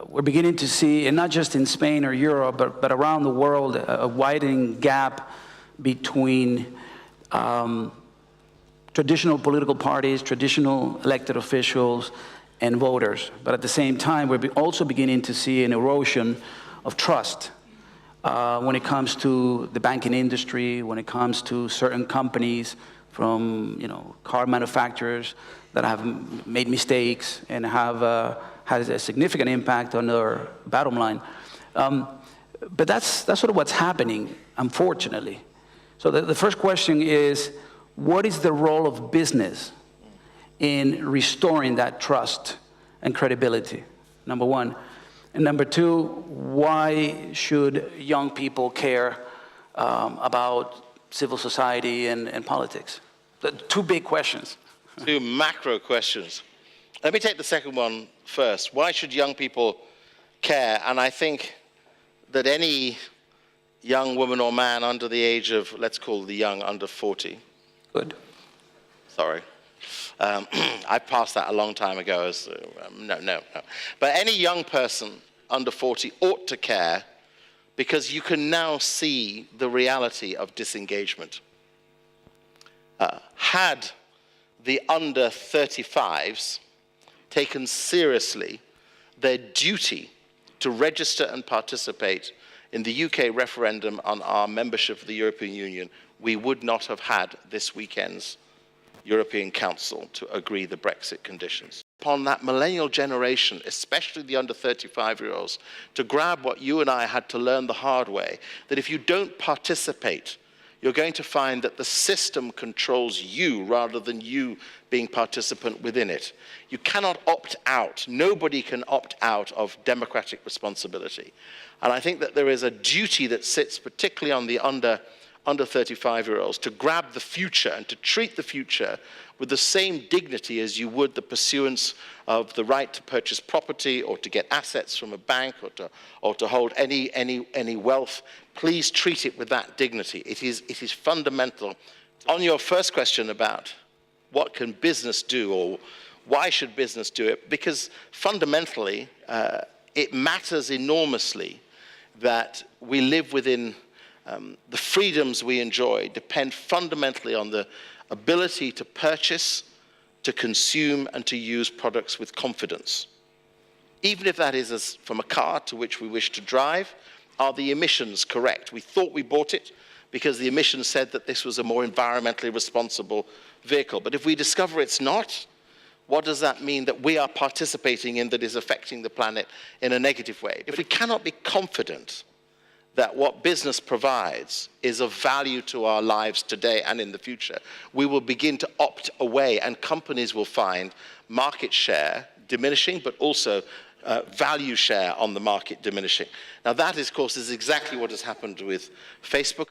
we're beginning to see, and not just in Spain or Europe, but around the world, a widening gap between traditional political parties, traditional elected officials, and voters. But at the same time, we're also beginning to see an erosion of trust when it comes to the banking industry, when it comes to certain companies, from car manufacturers that have made mistakes and have had a significant impact on their bottom line. But that's sort of what's happening, unfortunately. So the first question is, what is the role of business in restoring that trust and credibility? Number one. And number two, why should young people care about civil society and politics? The two big questions. Two macro questions. Let me take the second one first. Why should young people care? And I think that any young woman or man under the age of, let's call the young under 40. Good. Sorry. I passed that a long time ago. No. But any young person under 40 ought to care, because you can now see the reality of disengagement. Had the under 35s taken seriously their duty to register and participate in the UK referendum on our membership of the European Union, we would not have had this weekend's European Council to agree the Brexit conditions. Upon that millennial generation, especially the under 35-year-olds, to grab what you and I had to learn the hard way, that if you don't participate, you're going to find that the system controls you rather than you being participant within it. You cannot opt out. Nobody can opt out of democratic responsibility. And I think that there is a duty that sits particularly on the under 35-year-olds to grab the future and to treat the future with the same dignity as you would the pursuance of the right to purchase property or to get assets from a bank or to hold any wealth. Please treat it with that dignity. It is fundamental. On your first question about what can business do or why should business do it, because fundamentally it matters enormously that we live within the freedoms we enjoy depend fundamentally on the ability to purchase, to consume, and to use products with confidence. Even if that is from a car to which we wish to drive, are the emissions correct? We thought we bought it because the emissions said that this was a more environmentally responsible vehicle. But if we discover it's not, what does that mean that we are participating in that is affecting the planet in a negative way? If we cannot be confident that what business provides is of value to our lives today and in the future, we will begin to opt away, and companies will find market share diminishing, but also value share on the market diminishing. Now that, of course, is exactly what has happened with Facebook.